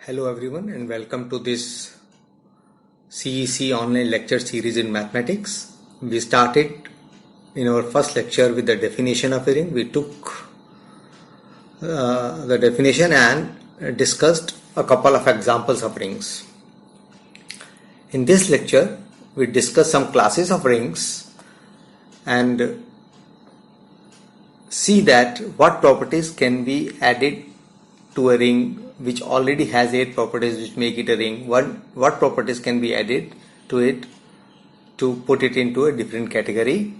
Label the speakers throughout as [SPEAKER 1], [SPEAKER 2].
[SPEAKER 1] Hello everyone and welcome to this CEC online lecture series in mathematics. We started in our first lecture with the definition of a ring. We took the definition and discussed a couple of examples of rings. In this lecture we discuss some classes of rings and see that what properties can be added to a ring which already has 8 properties which make it a ring. What properties can be added to it to put it into a different category.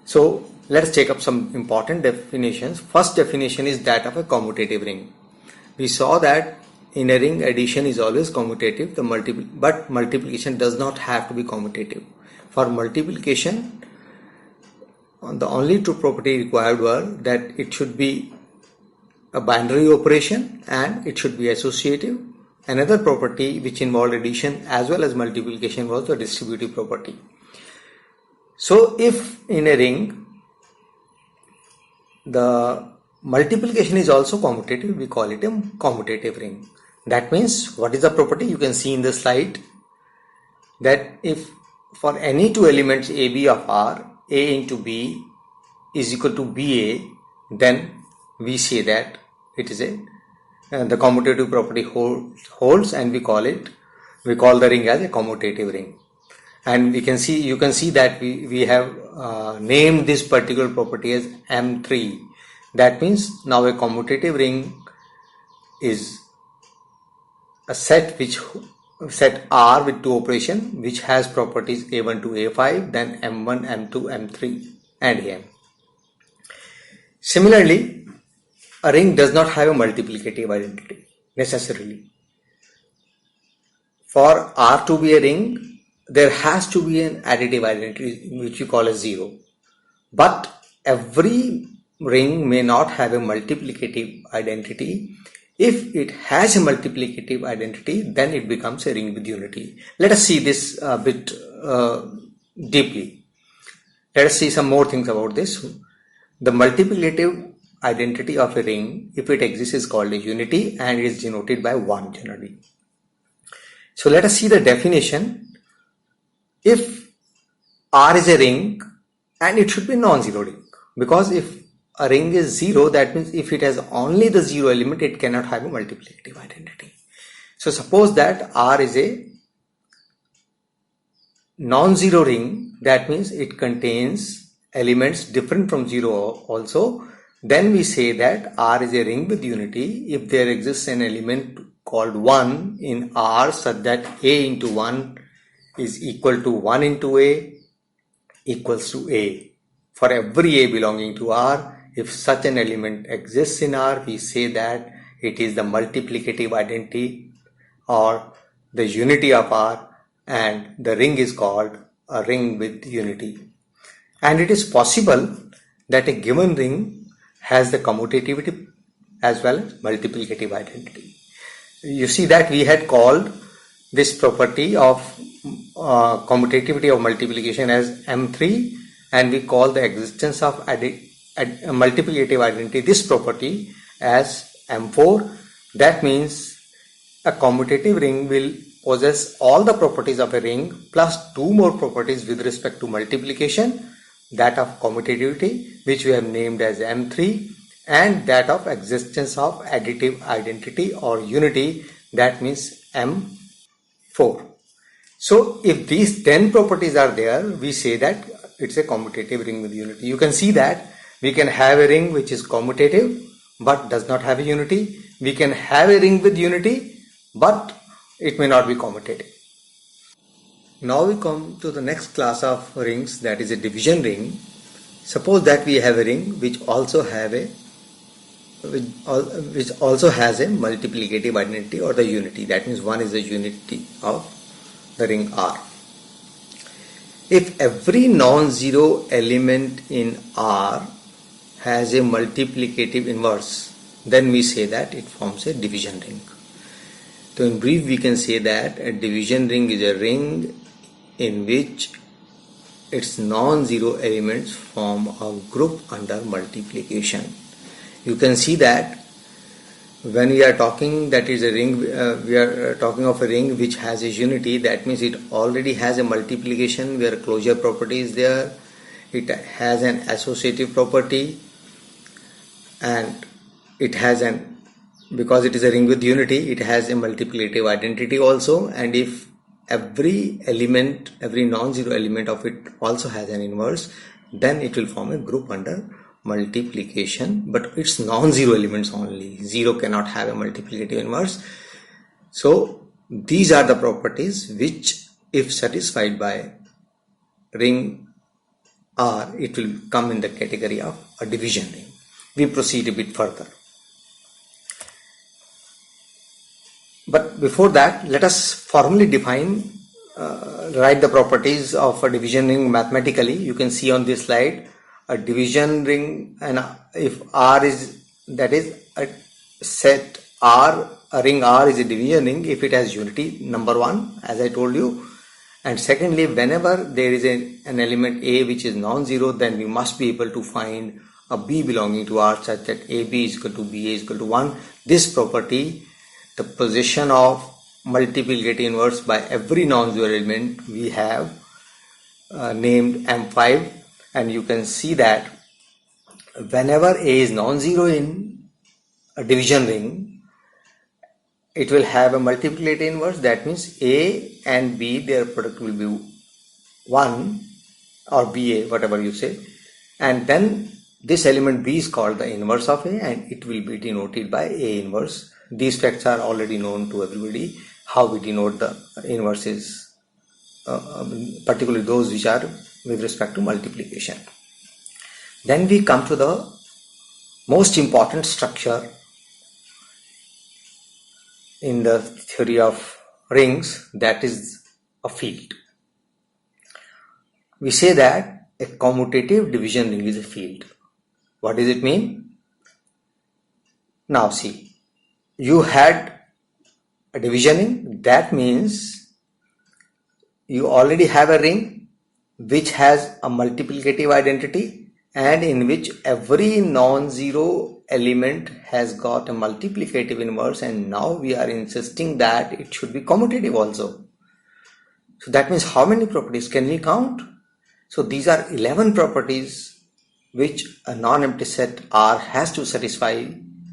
[SPEAKER 1] So let's take up some important definitions. First definition is that of a commutative ring. We saw that in a ring addition is always commutative, but multiplication does not have to be commutative. For multiplication, the only two properties required were that it should be a binary operation and it should be associative. Another property which involved addition as well as multiplication was the distributive property. So if in a ring the multiplication is also commutative, we call it a commutative ring. That means what is the property? You can see in the slide that if for any two elements AB of R, A into B is equal to BA, then we say that it is the commutative property holds, and we call the ring as a commutative ring. And you can see that we have named this particular property as M3. That means now a commutative ring is a set R with two operations which has properties A1 to A5, then M1, M2, M3 and M. Similarly, a ring does not have a multiplicative identity necessarily. For R to be a ring, there has to be an additive identity which we call as 0. But every ring may not have a multiplicative identity. If it has a multiplicative identity, then it becomes a ring with unity. Let us see this a bit deeply. Let us see some more things about this. The multiplicative identity of a ring, if it exists, is called a unity and it is denoted by 1 generally. So let us see the definition. If R is a ring, and it should be non-zero ring, because if a ring is 0, that means if it has only the 0 element, it cannot have a multiplicative identity. So suppose that R is a non-zero ring, that means it contains elements different from 0 also. Then we say that R is a ring with unity if there exists an element called 1 in R such that A into 1 is equal to 1 into A equals to A. For every A belonging to R, if such an element exists in R, we say that it is the multiplicative identity or the unity of R, and the ring is called a ring with unity. And it is possible that a given ring has the commutativity as well as multiplicative identity. You see that we had called this property of commutativity of multiplication as M3, and we call the existence of multiplicative identity, this property, as M4. That means a commutative ring will possess all the properties of a ring plus 2 more properties with respect to multiplication, that of commutativity, which we have named as M3, and that of existence of additive identity or unity, that means M4. So if these 10 properties are there, we say that it's a commutative ring with unity. You can see that we can have a ring which is commutative but does not have a unity. We can have a ring with unity but it may not be commutative. Now we come to the next class of rings, that is a division ring. Suppose that we have a ring which also has a multiplicative identity or the unity. That means 1 is the unity of the ring R. If every non-zero element in R has a multiplicative inverse, then we say that it forms a division ring. So in brief, we can say that a division ring is a ring in which its non-zero elements form a group under multiplication. You can see that When we are talking that is a ring, we are talking of a ring which has a unity. That means it already has a multiplication where closure property is there. It has an associative property, and it has an, because it is a ring with unity, it has a multiplicative identity also. And if every element, every non-zero element of it also has an inverse, then it will form a group under multiplication. But it's non-zero elements only. Zero cannot have a multiplicative inverse. So these are the properties which, if satisfied by ring R, it will come in the category of a division ring. We proceed a bit further. But before that, let us formally define, write the properties of a division ring mathematically. You can see on this slide a division ring, and if R is, that is a set R, a ring R is a division ring if it has unity, number one, as I told you. And secondly, whenever there is an element A which is non-zero, then we must be able to find a B belonging to R such that AB is equal to BA is equal to 1. This property, the position of multiplicative inverse by every non-zero element, we have named M5, and you can see that whenever A is non-zero in a division ring, it will have a multiplicative inverse. That means A and B, their product will be 1, or BA, whatever you say, and then this element B is called the inverse of A, and it will be denoted by A inverse. These facts are already known to everybody, how we denote the inverses, particularly those which are with respect to multiplication. Then we come to the most important structure in the theory of rings, that is a field. We say that a commutative division ring is a field. What does it mean? Now see, you had a division ring. That means you already have a ring which has a multiplicative identity and in which every non-zero element has got a multiplicative inverse, and now we are insisting that it should be commutative also. So that means how many properties can we count? So these are 11 properties which a non-empty set R has to satisfy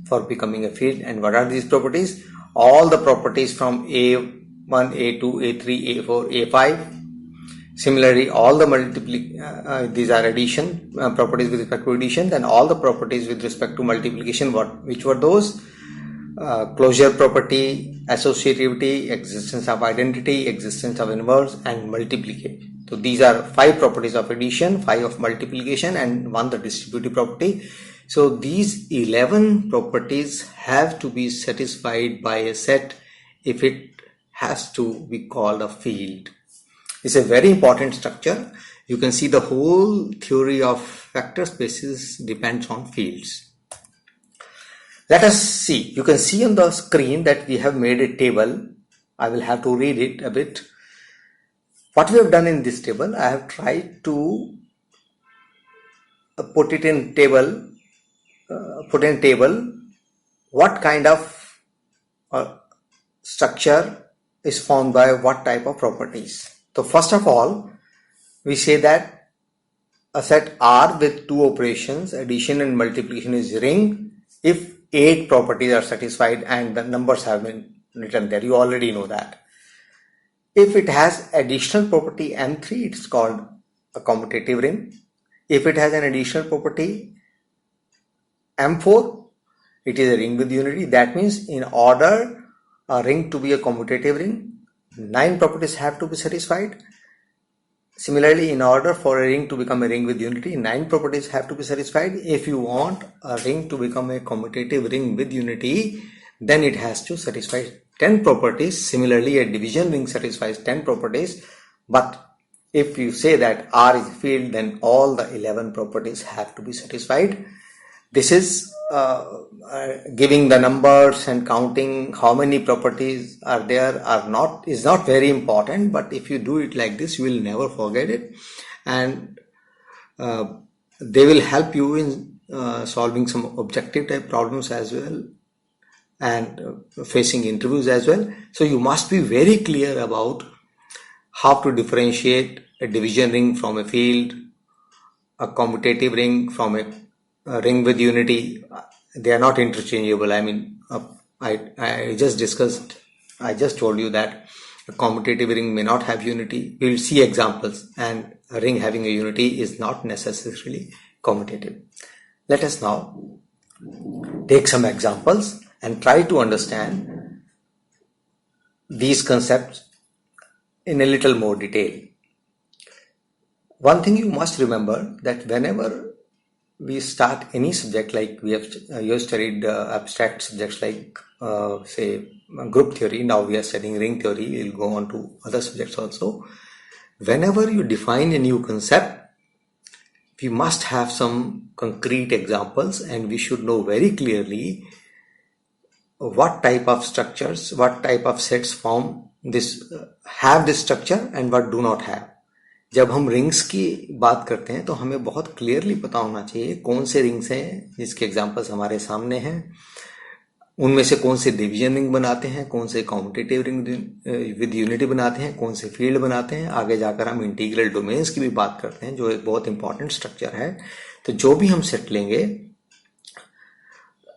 [SPEAKER 1] for becoming a field. And what are these properties? All the properties from A1, A2, A3, A4, A5. Similarly, all the these are addition properties with respect to addition, and all the properties with respect to multiplication. Which were those? Closure property, associativity, existence of identity, existence of inverse, and multiplication. So these are 5 properties of addition, 5 of multiplication, and 1 the distributive property. So these 11 properties have to be satisfied by a set if it has to be called a field. It's a very important structure. You can see the whole theory of vector spaces depends on fields. Let us see. You can see on the screen that we have made a table. I will have to read it a bit. What we have done in this table, I have tried to put in table what kind of structure is formed by what type of properties. So first of all, we say that a set R with 2 operations, addition and multiplication, is a ring if 8 properties are satisfied and the numbers have been written there. You already know that. If it has additional property M3, it's called a commutative ring. If it has an additional property M4, it is a ring with unity. That means in order a ring to be a commutative ring, 9 properties have to be satisfied. Similarly, in order for a ring to become a ring with unity, 9 properties have to be satisfied. If you want a ring to become a commutative ring with unity, then it has to satisfy 10 properties. Similarly, a division ring satisfies 10 properties. But if you say that R is a field, then all the 11 properties have to be satisfied. This is giving the numbers and counting how many properties are there is not very important, but if you do it like this, you will never forget it, and they will help you in solving some objective type problems as well. and facing interviews as well. So you must be very clear about how to differentiate a division ring from a field, a commutative ring from a ring with unity. They are not interchangeable. I mean, I just told you that a commutative ring may not have unity. We will see examples, and a ring having a unity is not necessarily commutative. Let us now take some examples and try to understand these concepts in a little more detail. One thing you must remember, that whenever we start any subject, like you have studied abstract subjects like say group theory, now we are studying ring theory, we'll go on to other subjects also. Whenever you define a new concept, we must have some concrete examples, and we should know very clearly what type of structures, what type of sets form this, have this structure and what do not have. जब हम rings की बात करते हैं तो हमें बहुत clearly पता होना चाहिए कौन से रिंग्स हैं जिसके एग्जांपल्स हमारे सामने हैं, उनमें से कौन से डिवीजन रिंग बनाते हैं, कौन से कॉम्पिटिटिव रिंग विद यूनिटी बनाते हैं, कौन से फील्ड बनाते हैं. आगे जाकर हम इंटीग्रल डोमेन्स की भी बात करते हैं, जो एक बहुत इंपॉर्टेंट स्ट्रक्चर है. तो जो भी हम सेट लेंगे,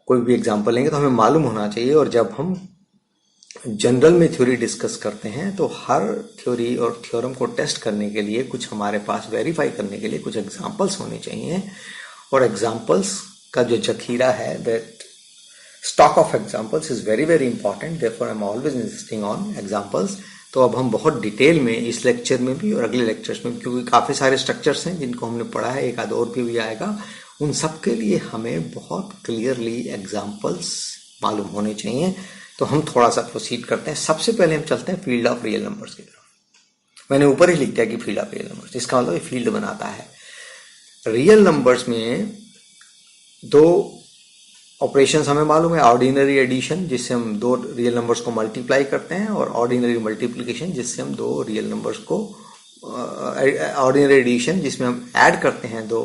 [SPEAKER 1] कोई भी एग्जांपल लेंगे, तो हमें मालूम होना चाहिए. और जब हम जनरल में थ्योरी डिस्कस करते हैं तो हर थ्योरी और थ्योरम को टेस्ट करने के लिए कुछ हमारे पास वेरीफाई करने के लिए कुछ एग्जांपल्स होने चाहिए. और एग्जांपल्स का जो जखीरा है, that stock of examples is very very important. Therefore I am always insisting on examples. तो अब हम बहुत डिटेल में इस लेक्चर में भी और अगले लेक्चर्स में, क्योंकि काफ़ी सारे स्ट्रक्चर्स हैं जिनको हमने पढ़ा है, एक आध और भी आएगा, उन सब के लिए हमें बहुत क्लियरली एग्जांपल्स मालूम होने चाहिए. तो हम थोड़ा सा प्रोसीड करते हैं. सबसे पहले हम चलते हैं फील्ड ऑफ रियल नंबर्स की तरफ. मैंने ऊपर ही लिख दिया कि फील्ड ऑफ रियल नंबर्स, इसका मतलब फील्ड बनाता है. रियल नंबर्स में दो ऑपरेशंस हमें मालूम है. ऑर्डिनरी एडिशन, जिससे हम दो रियल नंबर्स को मल्टीप्लाई करते हैं, और ऑर्डिनरी मल्टीप्लिकेशन, जिससे हम दो रियल नंबर्स को, ऑर्डिनरी एडिशन जिसमें हम ऐड करते हैं दो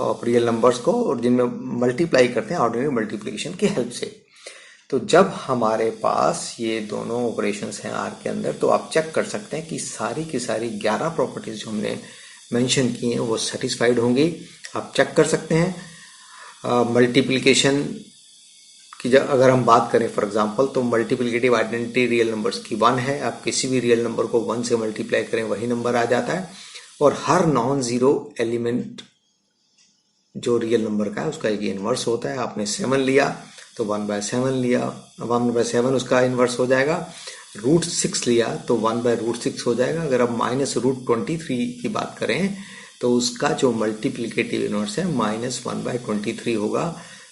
[SPEAKER 1] रियल नंबर्स को, और जिनमें मल्टीप्लाई करते हैं ऑर्डिनरी मल्टीप्लिकेशन की हेल्प से. तो जब हमारे पास ये दोनों ऑपरेशंस हैं आर के अंदर, तो आप चेक कर सकते हैं कि सारी की सारी 11 प्रॉपर्टीज जो हमने मेंशन की हैं वो सेटिस्फाइड होंगी. आप चेक कर सकते हैं. मल्टीप्लिकेशन की अगर हम बात करें फॉर एग्जांपल, तो मल्टीप्लिकेटिव आइडेंटिटी रियल नंबर्स की 1 है. आप किसी भी रियल नंबर को 1 से मल्टीप्लाई करें वही नंबर आ जाता है. और हर नॉन जीरो एलिमेंट जो रियल नंबर का है उसका एक इनवर्स होता है. आपने 7 लिया तो 1/7 लिया, 1/7 उसका इन्वर्स हो जाएगा. √6 लिया तो 1/√6 हो जाएगा. अगर आप -√23 की बात करें तो उसका जो मल्टीप्लिकेटिव इन्वर्स है -1/23 होगा.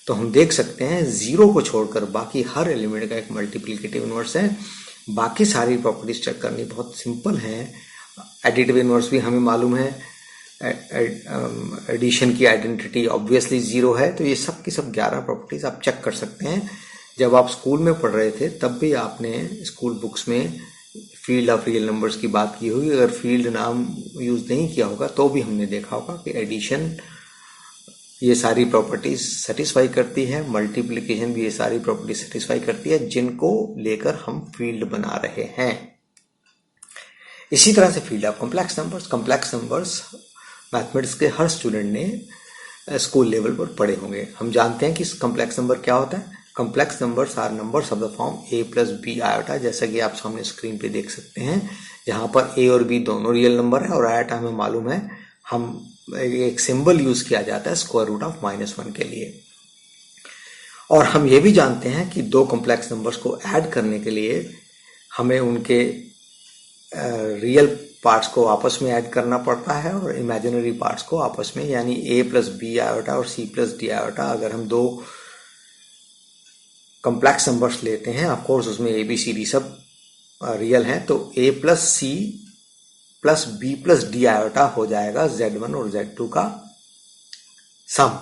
[SPEAKER 1] तो हम देख सकते हैं 0 को छोड़कर बाकी हर एलिमेंट का एक मल्टीप्लिकेटिव इन्वर्स है. बाकी सारी प्रॉपर्टीज चेक करनी बहुत सिंपल है. एडिटिव इन्वर्स भी हमें मालूम है. एडिशन की आइडेंटिटी ऑब्वियसली 0 है. तो ये सब की सब 11 प्रॉपर्टीज आप चेक कर सकते हैं. जब आप स्कूल में पढ़ रहे थे तब भी आपने स्कूल बुक्स में फील्ड ऑफ रियल नंबर्स की बात की होगी. अगर फील्ड नाम यूज नहीं किया होगा तो भी हमने देखा होगा कि एडिशन ये सारी प्रॉपर्टीज सेटिस्फाई करती है, मल्टीप्लिकेशन भी ये सारी प्रॉपर्टीज सेटिस्फाई करती है, जिनको लेकर हम फील्ड बना रहे हैं. इसी तरह से field of complex numbers. Complex numbers mathematics के हर स्टूडेंट ने स्कूल लेवल पर पढ़े होंगे. हम जानते हैं कि कॉम्प्लेक्स नंबर क्या होता है. Complex numbers are numbers of the form a + b iota, जैसा कि आप सामने स्क्रीन पे देख सकते हैं, जहां पर a और b दोनों रियल नंबर है. और आयोटा हमें मालूम है, हम एक सिंबल यूज किया जाता है √(-1) के लिए. और हम ये भी जानते हैं कि दो कॉम्प्लेक्स नंबर्स को ऐड करने के लिए हमें उनके रियल पार्ट्स को आपस में ऐड करना पड़ता है और इमेजिनरी पार्ट्स को आपस में, यानी a + b आयोटा और c + d आयोटा. अगर हम दो कॉम्प्लेक्स नंबर्स लेते हैं, ऑफ कोर्स उसमें a b c d सब रियल हैं, तो a + c + b + d iota हो जाएगा z1 और z2 का सम.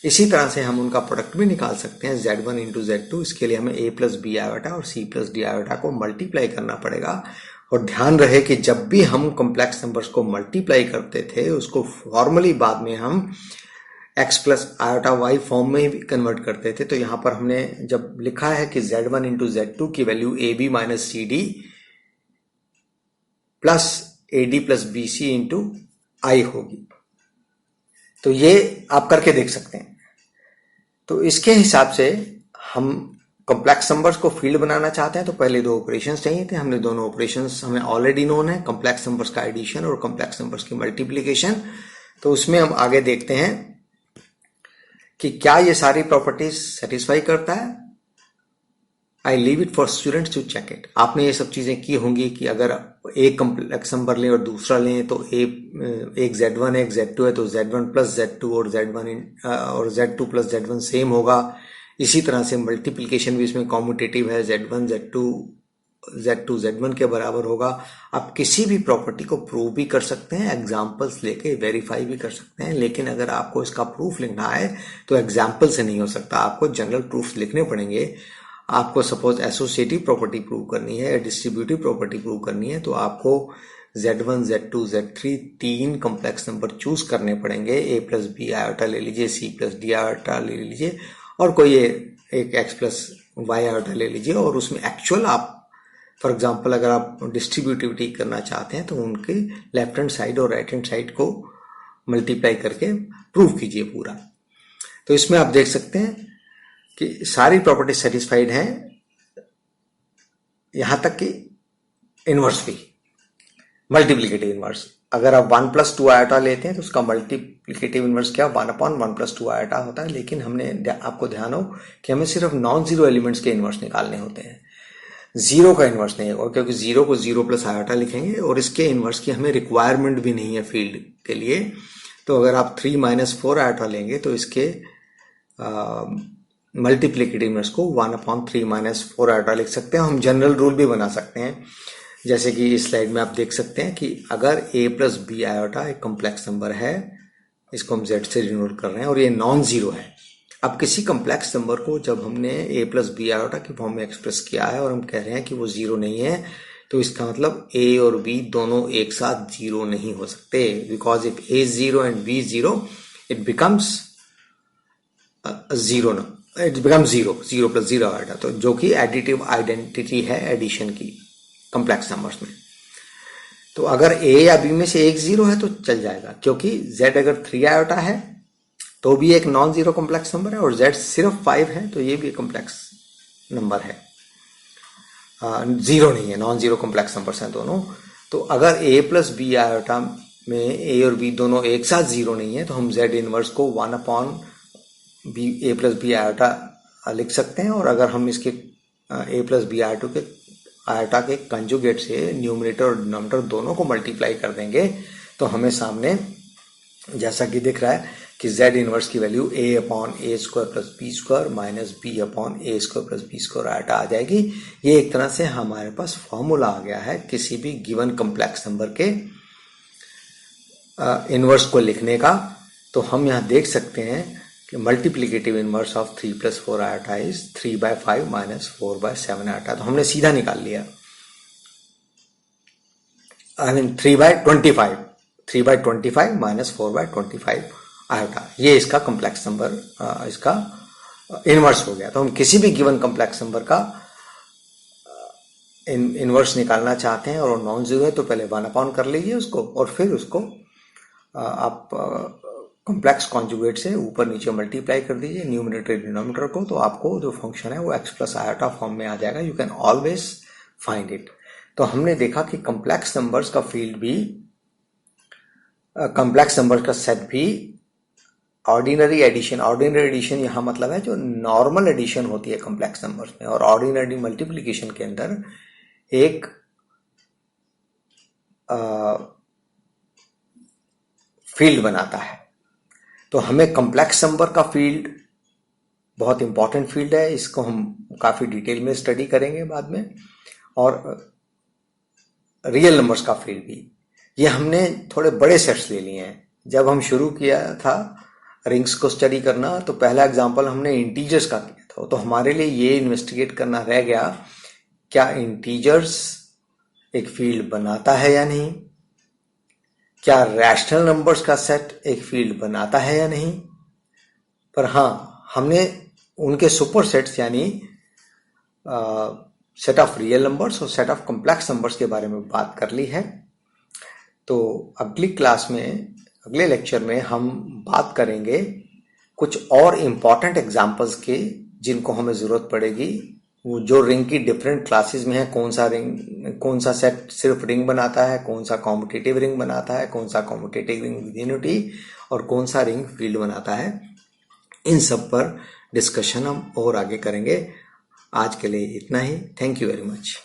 [SPEAKER 1] इसी तरह से हम उनका प्रोडक्ट भी निकाल सकते हैं, z1 × z2. इसके लिए हमें a + b आयोटा और c + d आयोटा को मल्टीप्लाई करना पड़ेगा. और ध्यान रहे कि जब भी हम कॉम्प्लेक्स नंबर्स को मल्टीप्लाई करते थे, उसको फॉर्मली बाद में हम x plus iota y form में भी कन्वर्ट करते थे। तो यहां पर हमने जब लिखा है कि z1 इंटू z2 की value ab minus C D plus AD plus BC into i होगी, तो ये आप करके देख सकते हैं। तो इसके हिसाब से हम कॉम्प्लेक्स नंबर्स को फील्ड बनाना चाहते हैं, तो पहले दो ऑपरेशंस चाहिए थे। हमने दोनों ऑपरेशंस हमें ऑलरेडी नोन है, कॉम्प्लेक्स नंबर्स का एडिशन और कॉम्प्लेक्स नंबर्स की मल्टीप्लिकेशन। तो उसमें हम आगे देखते हैं कि क्या ये सारी प्रॉपर्टीज सेटिस्फाई करता है। I leave it for students to check it. आपने ये सब चीजें की होंगी कि अगर एक कॉम्प्लेक्स नंबर लें और दूसरा लें तो एक Z1 है एक Z2 है तो Z1 प्लस Z2 और Z1 और Z2 प्लस Z1 सेम होगा। इसी तरह से मल्टीप्लिकेशन भी इसमें कॉम्यूटेटिव है, Z1 Z2 Z1 के बराबर होगा। आप किसी भी प्रॉपर्टी को प्रूव भी कर सकते हैं, एग्जाम्पल्स लेके वेरीफाई भी कर सकते हैं, लेकिन अगर आपको इसका प्रूफ लिखना है तो एग्जाम्पल से नहीं हो सकता, आपको जनरल प्रूफ लिखने पड़ेंगे। आपको सपोज एसोसिएटिव प्रॉपर्टी प्रूव करनी है या डिस्ट्रीब्यूटिव प्रॉपर्टी प्रूव करनी है तो आपको Z1 Z2 Z3 तीन कॉम्प्लेक्स नंबर चूज करने पड़ेंगे। a प्लस बी आयोटा ले लीजिए, c प्लस डी आयोटा ले लीजिए और कोई एक x प्लस वाई आयोटा ले लीजिए। और उसमें एक्चुअल आप फॉर एग्जाम्पल अगर आप डिस्ट्रीब्यूटिविटी करना चाहते हैं तो उनके लेफ्ट हैंड साइड और राइट हैंड साइड को मल्टीप्लाई करके प्रूव कीजिए पूरा। तो इसमें आप देख सकते हैं कि सारी प्रॉपर्टी सेटिस्फाइड हैं, यहां तक कि इनवर्स भी, मल्टीप्लिकेटिव इनवर्स। अगर आप 1 प्लस 2 आयोटा लेते हैं तो उसका मल्टीप्लिकेटिव इनवर्स क्या 1/1 प्लस 2 आयोटा होता है। लेकिन हमने आपको ध्यान हो कि हमें सिर्फ नॉन जीरो एलिमेंट्स के इनवर्स निकालने होते हैं, जीरो का इनवर्स नहीं होगा, क्योंकि जीरो को 0 प्लस आयोटा लिखेंगे और इसके इनवर्स की हमें रिक्वायरमेंट भी नहीं है फील्ड के लिए। तो अगर आप 3 माइनस 4 आयोटा लेंगे तो इसके मल्टीप्लिकेटिव इनवर्स को 1/3 माइनस 4 आयोटा लिख सकते हैं। हम जनरल रूल भी बना सकते हैं, जैसे कि इस स्लाइड में आप देख सकते हैं कि अगर a प्लस बी आयोटा एक कॉम्प्लेक्स नंबर है, इसको हम z से डिनोट कर रहे हैं और ये नॉन जीरो है। अब किसी कॉम्प्लेक्स नंबर को जब हमने a प्लस बी आयोटा की फॉर्म में एक्सप्रेस किया है और हम कह रहे हैं कि वो जीरो नहीं है, तो इसका मतलब a और b दोनों एक साथ जीरो नहीं हो सकते, because if a is 0 and b is 0 it becomes zero ना, it become zero plus zero आएगा, तो जो कि एडिटिव आइडेंटिटी है एडिशन की कॉम्प्लेक्स नंबर्स में। तो अगर a या b में से एक जीरो है तो चल जाएगा, क्योंकि z अगर 3 आयोटा है तो भी एक नॉन जीरो कॉम्प्लेक्स नंबर है और z सिर्फ 5 है तो ये भी कॉम्प्लेक्स नंबर है, जीरो नहीं है, नॉन जीरो कॉम्प्लेक्स नंबर्स हैं दोनों। तो अगर a प्लस बी आयोटा में a और b दोनों एक साथ जीरो नहीं है तो हम z इनवर्स को 1/b a plus B iota लिख सकते हैं। और अगर हम इसके a प्लस बी आयोटा के कंजुगेट से न्यूमरेटर और डिनोमिनेटर दोनों को मल्टीप्लाई कर देंगे तो हमें सामने जैसा कि दिख रहा है कि z इनवर्स की value a/a square plus b square minus b/a square plus b square iota आ जाएगी। ये एक तरह से हमारे पास फॉर्मूला आ गया है किसी भी गिवन कॉम्प्लेक्स नंबर के इनवर्स को लिखने का। तो हम यहाँ देख सकते हैं कि multiplicative inverse of 3 plus 4 iota is 3/5 minus 4/7 iota. तो हमने सीधा निकाल लिया, आई मीन 3/25 माइनस 4/25 आयोटा, ये इसका कॉम्प्लेक्स नंबर इसका इनवर्स हो गया। तो हम किसी भी गिवन कॉम्प्लेक्स नंबर का इनवर्स निकालना चाहते हैं और नॉन जीरो है तो पहले 1/, कर लीजिए उसको और फिर उसको आप कॉम्प्लेक्स कॉन्जुगेट से ऊपर नीचे मल्टीप्लाई कर दीजिए न्यूमरेटर डिनोमिनेटर को, तो आपको जो फंक्शन है वो x प्लस आयोटा फॉर्म में आ जाएगा। You can always find it. तो हमने देखा कि कॉम्प्लेक्स नंबर्स का फील्ड भी, कॉम्प्लेक्स नंबर का सेट भी ऑर्डिनरी एडिशन यहां मतलब है जो नॉर्मल एडिशन होती है कॉम्प्लेक्स नंबर्स में, और ऑर्डिनरी मल्टीप्लिकेशन के अंदर एक फील्ड बनाता है। तो हमें कॉम्प्लेक्स नंबर का फील्ड बहुत इंपॉर्टेंट फील्ड है, इसको हम काफी डिटेल में स्टडी करेंगे बाद में, और रियल नंबर्स का फील्ड भी। ये हमने थोड़े बड़े सेट्स ले लिए हैं। जब हम शुरू किया था रिंग्स को स्टडी करना तो पहला एग्जांपल हमने इंटीजर्स का किया था, तो हमारे लिए ये इन्वेस्टिगेट करना रह गया क्या इंटीजर्स एक फील्ड बनाता है या नहीं, क्या रैशनल नंबर्स का सेट एक फील्ड बनाता है या नहीं, पर हाँ, हमने उनके सुपर सेट्स यानी सेट ऑफ रियल नंबर्स और सेट ऑफ कॉम्प्लेक्स नंबर्स के बारे में बात कर ली है। तो अगली क्लास में, अगले लेक्चर में हम बात करेंगे कुछ और इम्पॉर्टेंट एग्जाम्पल्स के जिनको हमें ज़रूरत पड़ेगी। वो जो रिंग की डिफरेंट क्लासेस में है, कौन सा सेट सिर्फ रिंग बनाता है, कौन सा कॉम्पिटिटिव रिंग बनाता है, कौन सा कॉम्पिटिटिव रिंग विद यूनिटी और कौन सा रिंग फील्ड बनाता है, इन सब पर डिस्कशन हम और आगे करेंगे। आज के लिए इतना ही। Thank you very much.